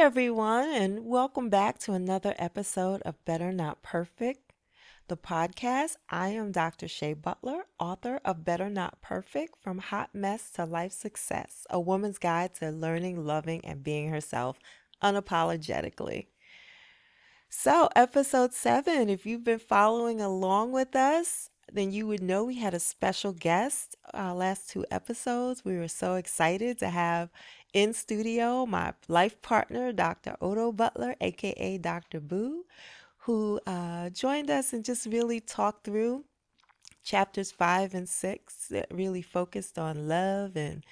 everyone, and welcome back to another episode of Better Not Perfect, the podcast. I am Dr. Shai Butler, author of Better Not Perfect From Hot Mess to Life Success, a woman's guide to learning, loving, and being herself unapologetically. So, episode 7, if you've been following along with us, then you would know we had a special guest last two episodes. We were so excited to have in studio my life partner, Dr. Odo Butler, aka Dr. Boo, who joined us and just really talked through chapters 5 and 6 that really focused on love and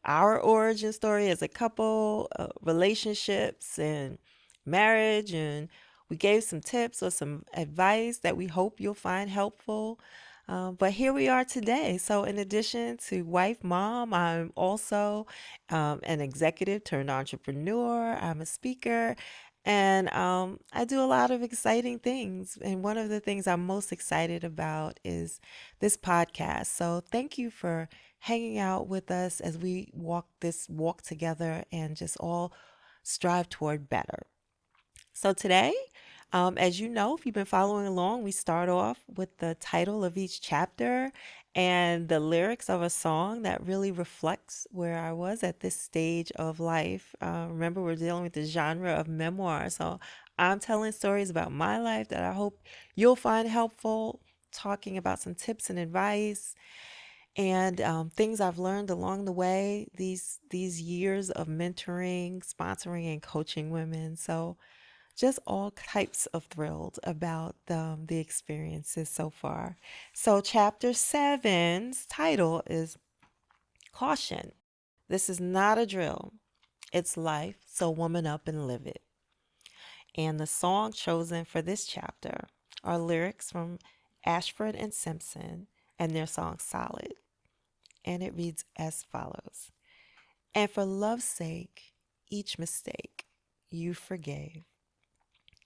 our origin story as a couple, relationships and marriage. And we gave some tips or some advice that we hope you'll find helpful. But here we are today. So, in addition to wife, mom, I'm also an executive turned entrepreneur. I'm a speaker. And I do a lot of exciting things. And one of the things I'm most excited about is this podcast. So, thank you for hanging out with us as we walk this walk together and just all strive toward better. So today, as you know, if you've been following along, we start off with the title of each chapter and the lyrics of a song that really reflects where I was at this stage of life. Remember, we're dealing with the genre of memoir. So I'm telling stories about my life that I hope you'll find helpful, talking about some tips and advice and things I've learned along the way, these years of mentoring, sponsoring, and coaching women. So just all types of thrilled about the experiences so far. So chapter seven's title is Caution. This is not a drill. It's life, so woman up and live it. And the song chosen for this chapter are lyrics from Ashford and Simpson and their song Solid. And it reads as follows. And for love's sake, each mistake you forgave.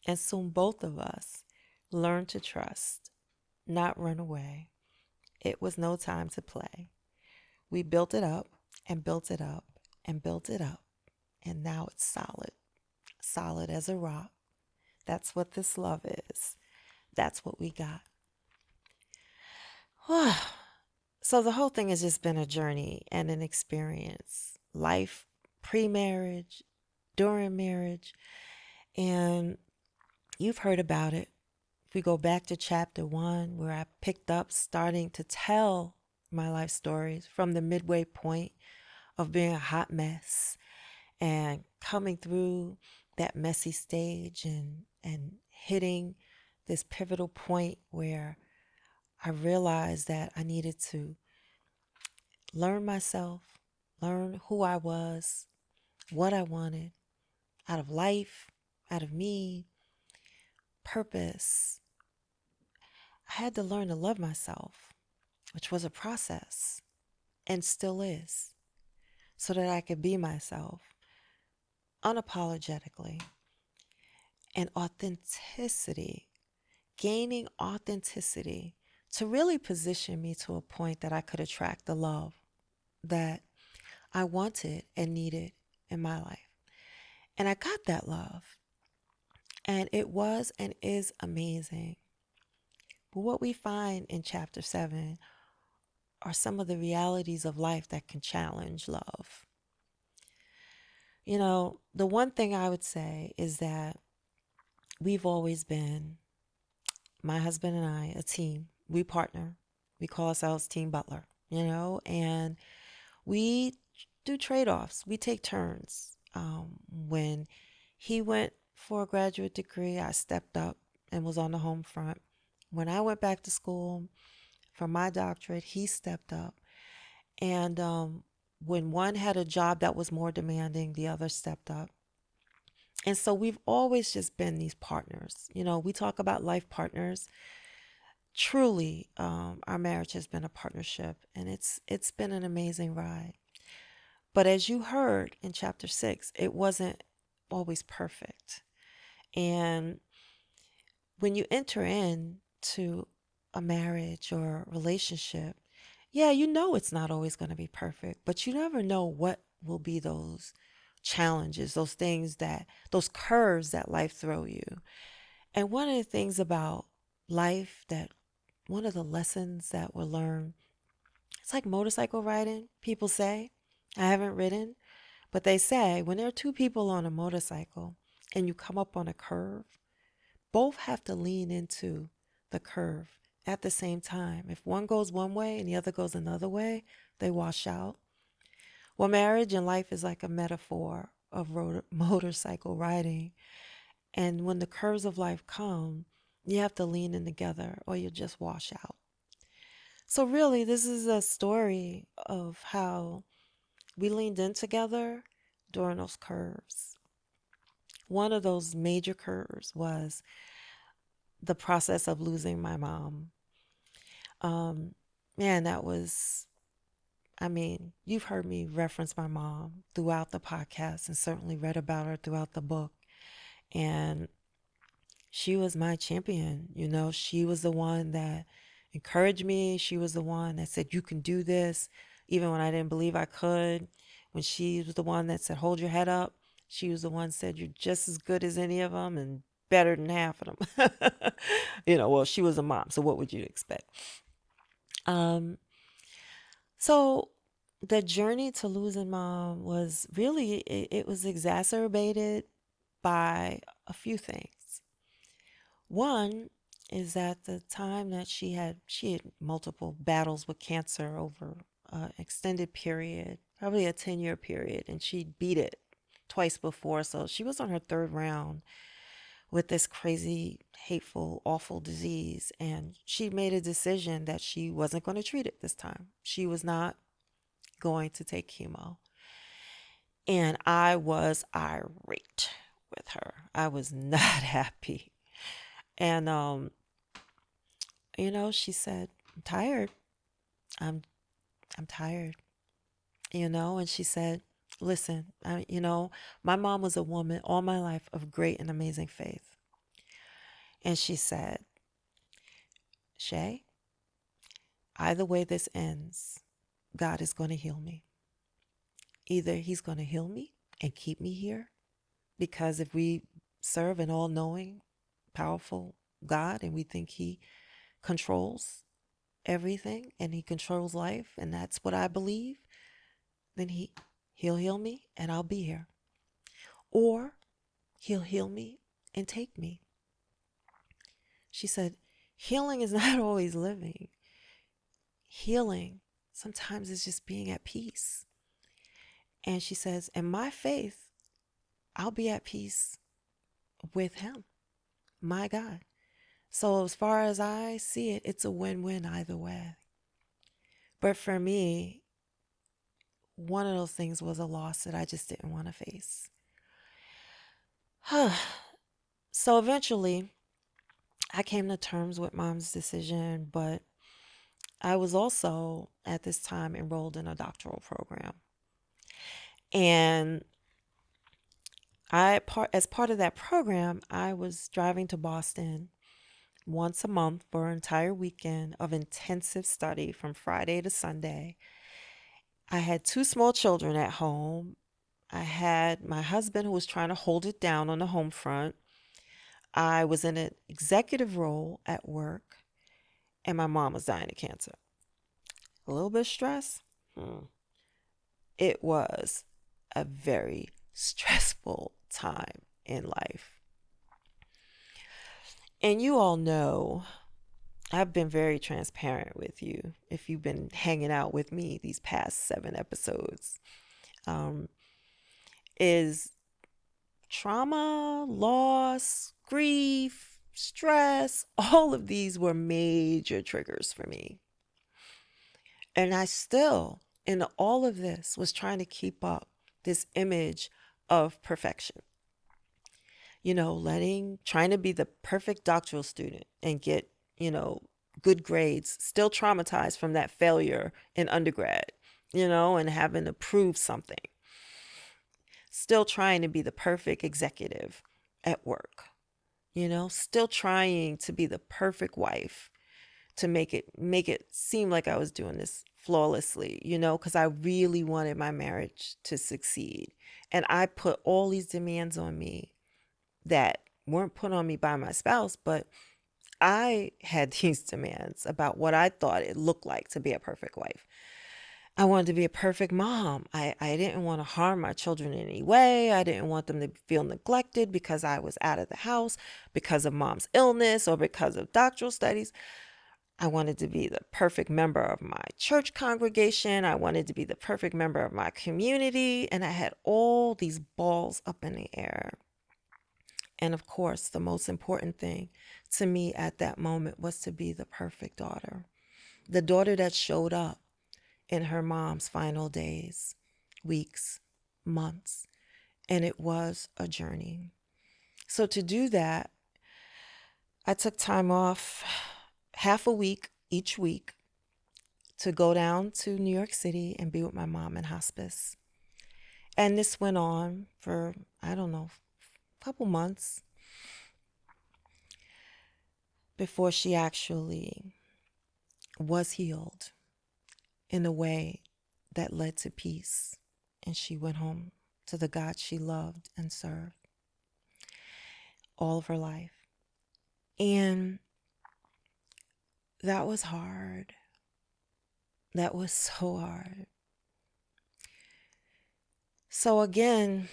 And soon both of us learned to trust, not run away. It was no time to play. We built it up and built it up and built it up. And now it's solid, solid as a rock. That's what this love is. That's what we got. So the whole thing has just been a journey and an experience. Life pre-marriage, during marriage, and you've heard about it. If we go back to chapter 1, where I picked up starting to tell my life stories from the midway point of being a hot mess and coming through that messy stage and hitting this pivotal point where I realized that I needed to learn myself, learn who I was, what I wanted out of life, out of me, purpose. I had to learn to love myself, which was a process and still is, so that I could be myself unapologetically. And authenticity, gaining authenticity to really position me to a point that I could attract the love that I wanted and needed in my life. And I got that love. And it was and is amazing. But what we find in chapter 7 are some of the realities of life that can challenge love. You know, the one thing I would say is that we've always been, my husband and I, a team. We partner. We call ourselves Team Butler, and we do trade-offs. We take turns. When he went for a graduate degree, I stepped up and was on the home front. When I went back to school for my doctorate, he stepped up. And when one had a job that was more demanding, the other stepped up. And so we've always just been these partners. We talk about life partners. Truly, our marriage has been a partnership, and it's been an amazing ride. But as you heard in chapter 6, it wasn't always perfect. And when you enter into a marriage or a relationship, yeah, it's not always going to be perfect, but you never know what will be those challenges, those curves that life throw you. And one of the things about life that one of the lessons that were learned, it's like motorcycle riding. People say, I haven't ridden, but they say when there are two people on a motorcycle and you come up on a curve, both have to lean into the curve at the same time. If one goes one way and the other goes another way, they wash out. Well, marriage and life is like a metaphor of motorcycle riding. And when the curves of life come, you have to lean in together or you'll just wash out. So, really, this is a story of how we leaned in together during those curves. One of those major curves was the process of losing my mom. Um, Man, that was, I mean, you've heard me reference my mom throughout the podcast and certainly read about her throughout the book. And she was my champion. You know, she was the one that encouraged me. She was the one that said, you can do this, even when I didn't believe I could. When she was the one that said, hold your head up, she was the one that said, you're just as good as any of them and better than half of them. Well, she was a mom, so what would you expect? Um, so the journey to losing mom was really, it was exacerbated by a few things. One is at the time that she had multiple battles with cancer over an extended period, probably a 10-year period, and she beat it twice before. So she was on her third round with this crazy, hateful, awful disease. And she made a decision that she wasn't going to treat it this time. She was not going to take chemo. And I was irate with her. I was not happy. And she said, I'm tired. I'm I'm tired. And she said, listen, my mom was a woman all my life of great and amazing faith. And she said, Shay, either way this ends, God is going to heal me. Either he's going to heal me and keep me here, because if we serve an all-knowing, powerful God and we think he controls everything and he controls life, and that's what I believe, then he'll heal me and I'll be here. Or he'll heal me and take me. She said, healing is not always living. Healing sometimes is just being at peace. And she says, in my faith, I'll be at peace with him, my God. So as far as I see it, it's a win-win either way. But for me, one of those things was a loss that I just didn't want to face. So eventually, I came to terms with mom's decision, but I was also at this time enrolled in a doctoral program. And as part of that program, I was driving to Boston once a month for an entire weekend of intensive study from Friday to Sunday. I had two small children at home. I had my husband who was trying to hold it down on the home front. I was in an executive role at work, and my mom was dying of cancer. A little bit of stress. It was a very stressful time in life. And you all know, I've been very transparent with you if you've been hanging out with me these past 7 episodes. Is trauma, loss, grief, stress, all of these were major triggers for me. And I still, in all of this, was trying to keep up this image of perfection. Trying to be the perfect doctoral student and get, good grades, still traumatized from that failure in undergrad, and having to prove something. Still trying to be the perfect executive at work, still trying to be the perfect wife, to make it seem like I was doing this flawlessly, because I really wanted my marriage to succeed. And I put all these demands on me that weren't put on me by my spouse, but I had these demands about what I thought it looked like to be a perfect wife. I wanted to be a perfect mom. I didn't want to harm my children in any way. I didn't want them to feel neglected because I was out of the house because of mom's illness or because of doctoral studies. I wanted to be the perfect member of my church congregation. I wanted to be the perfect member of my community. And I had all these balls up in the air. And of course, the most important thing to me at that moment was to be the perfect daughter, the daughter that showed up in her mom's final days, weeks, months. And it was a journey. So to do that, I took time off, half a week each week, to go down to New York City and be with my mom in hospice. And this went on for, I don't know, a couple months before she actually was healed in a way that led to peace. And she went home to the God she loved and served all of her life. And that was hard. That was so hard. So again,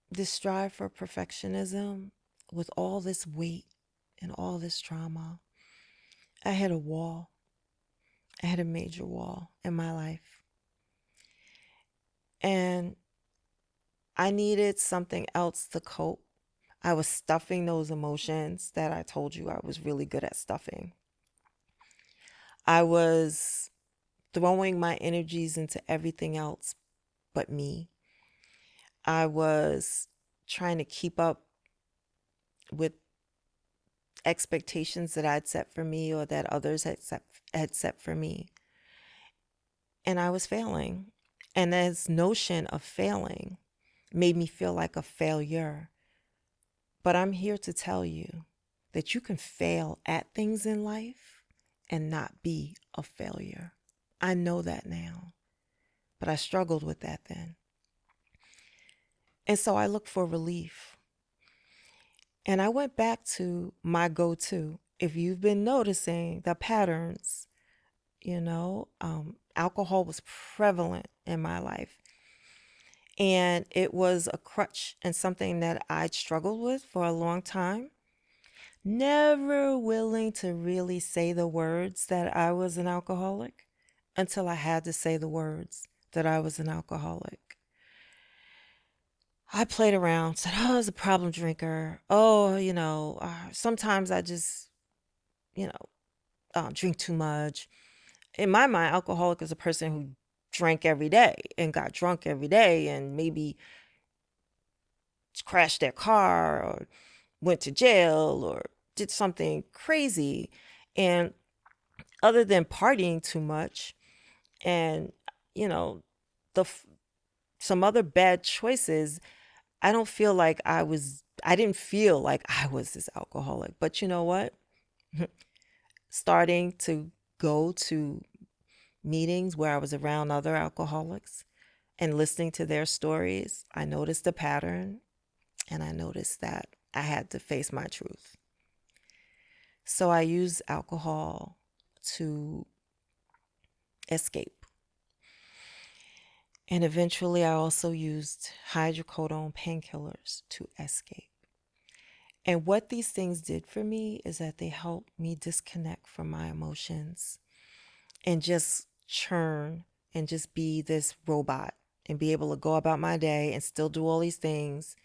this strive for perfectionism with all this weight and all this trauma, I had a wall. I had a major wall in my life. And I needed something else to cope. I was stuffing those emotions that I told you I was really good at stuffing. I was throwing my energies into everything else but me. I was trying to keep up with expectations that I'd set for me or that others had set for me. And I was failing. And this notion of failing made me feel like a failure. But I'm here to tell you that you can fail at things in life and not be a failure. I know that now, but I struggled with that then. And so I looked for relief. And I went back to my go-to. If you've been noticing the patterns, alcohol was prevalent in my life. And it was a crutch and something that I'd struggled with for a long time. Never willing to really say the words that I was an alcoholic until I had to say the words that I was an alcoholic. I played around, said, oh, I was a problem drinker. Oh, sometimes I just, drink too much. In my mind, alcoholic is a person who drank every day and got drunk every day and maybe crashed their car or went to jail or did something crazy. And other than partying too much and, the some other bad choices, I didn't feel like I was this alcoholic. But you know what? Starting to go to meetings where I was around other alcoholics and listening to their stories, I noticed a pattern and I noticed that I had to face my truth. So I used alcohol to escape. And eventually I also used hydrocodone painkillers to escape. And what these things did for me is that they helped me disconnect from my emotions and just churn and just be this robot and be able to go about my day and still do all these things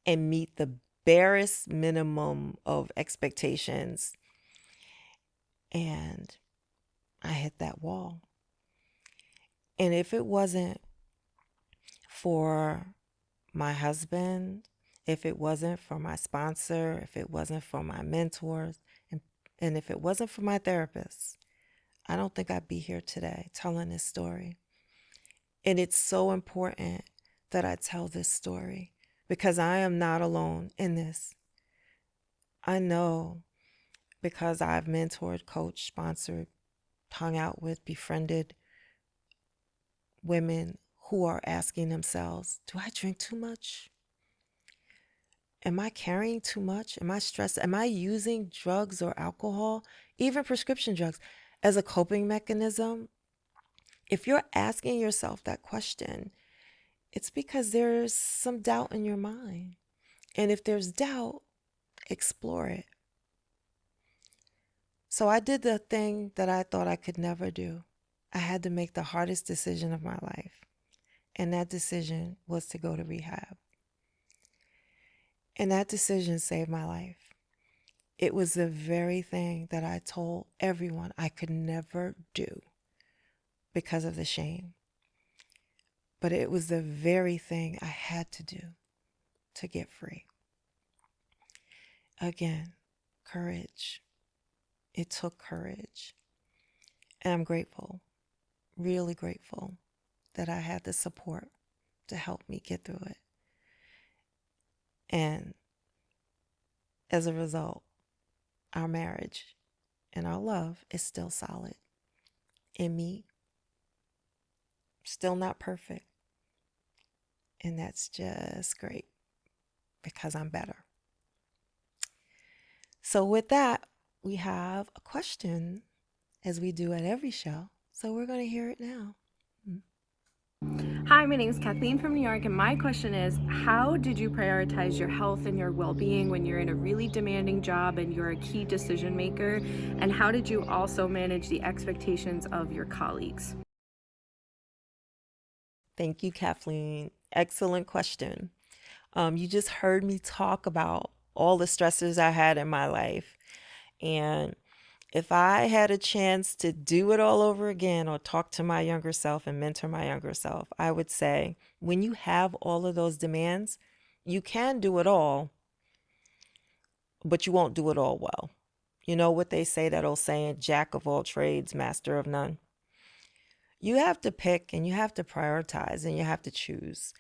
and meet the barest minimum of expectations. And I hit that wall. And if it wasn't for my husband, if it wasn't for my sponsor, if it wasn't for my mentors, and if it wasn't for my therapist, I don't think I'd be here today telling this story. And it's so important that I tell this story because I am not alone in this. I know because I've mentored, coached, sponsored, hung out with, befriended women who are asking themselves, do I drink too much? Am I carrying too much? Am I stressed? Am I using drugs or alcohol, even prescription drugs, as a coping mechanism? If you're asking yourself that question, it's because there's some doubt in your mind. And if there's doubt, explore it. So I did the thing that I thought I could never do. I had to make the hardest decision of my life. And that decision was to go to rehab. And that decision saved my life. It was the very thing that I told everyone I could never do because of the shame. But it was the very thing I had to do to get free. Again, courage. It took courage. And I'm grateful, really grateful that I had the support to help me get through it. And as a result, our marriage and our love is still solid. And me, still not perfect. And that's just great because I'm better. So with that, we have a question, as we do at every show. So we're going to hear it now. Hi, my name is Kathleen from New York, and my question is, how did you prioritize your health and your well-being when you're in a really demanding job and you're a key decision maker? And how did you also manage the expectations of your colleagues? Thank you, Kathleen. Excellent question. You just heard me talk about all the stressors I had in my life. And if I had a chance to do it all over again or talk to my younger self and mentor my younger self, I would say when you have all of those demands, you can do it all, but you won't do it all well. You know what they say, that old saying, jack of all trades, master of none? You have to pick and you have to prioritize and you have to choose.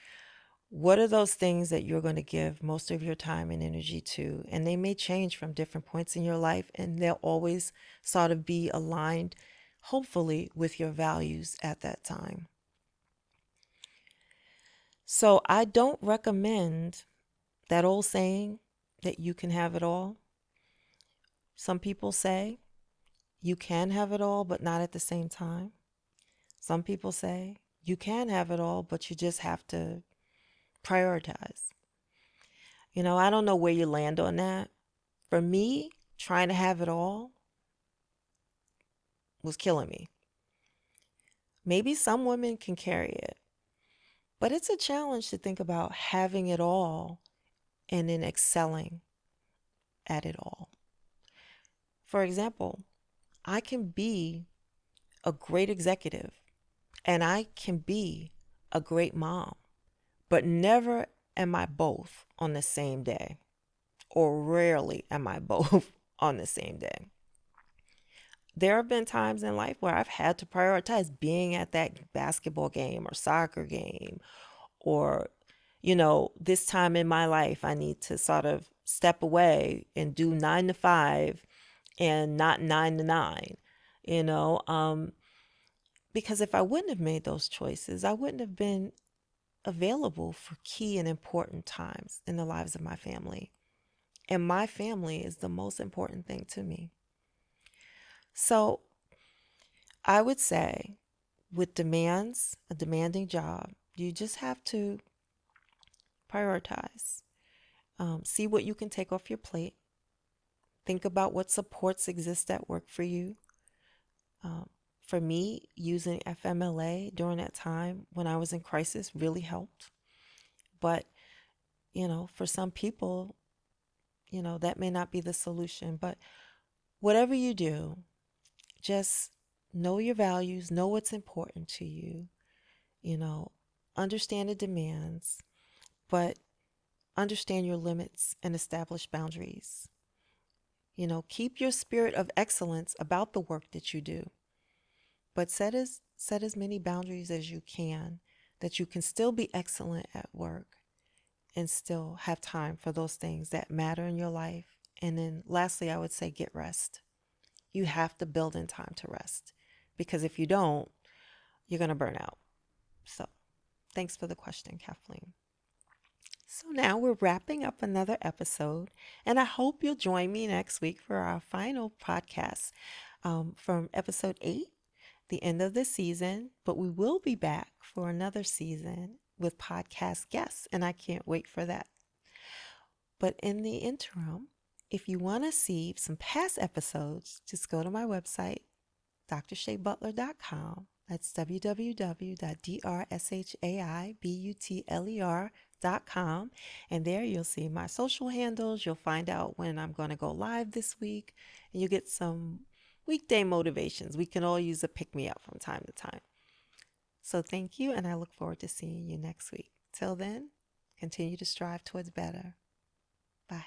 What are those things that you're going to give most of your time and energy to? And they may change from different points in your life, and they'll always sort of be aligned, hopefully, with your values at that time. So I don't recommend that old saying that you can have it all. Some people say you can have it all, but not at the same time. Some people say you can have it all, but you just have to prioritize. I don't know where you land on that. For me, trying to have it all was killing me. Maybe some women can carry it, but it's a challenge to think about having it all and then excelling at it all. For example, I can be a great executive and I can be a great mom, but never am I both on the same day, or rarely am I both on the same day. There have been times in life where I've had to prioritize being at that basketball game or soccer game, or, this time in my life, I need to sort of step away and do 9 to 5 and not 9 to 9, you know, because if I wouldn't have made those choices, I wouldn't have been available for key and important times in the lives of my family. And my family is the most important thing to me. So I would say with demands, a demanding job, you just have to prioritize. See what you can take off your plate. Think about what supports exist at work for you. For me, using FMLA during that time when I was in crisis really helped. But, for some people, that may not be the solution. But whatever you do, just know your values, know what's important to you, understand the demands, but understand your limits and establish boundaries. Keep your spirit of excellence about the work that you do, but set as many boundaries as you can, that you can still be excellent at work and still have time for those things that matter in your life And then lastly, I would say get rest. You have to build in time to rest because if you don't, you're going to burn out. So thanks for the question, Kathleen. So now we're wrapping up another episode, and I hope you'll join me next week for our final podcast from episode 8, the end of the season. But we will be back for another season with podcast guests, and I can't wait for that. But in the interim, if you want to see some past episodes, just go to my website, drshaibutler.com. That's www.drshaibutler.com. And there you'll see my social handles. You'll find out when I'm going to go live this week. And you get some weekday motivations. We can all use a pick me up from time to time. So thank you, and I look forward to seeing you next week. Till then, continue to strive towards better. Bye.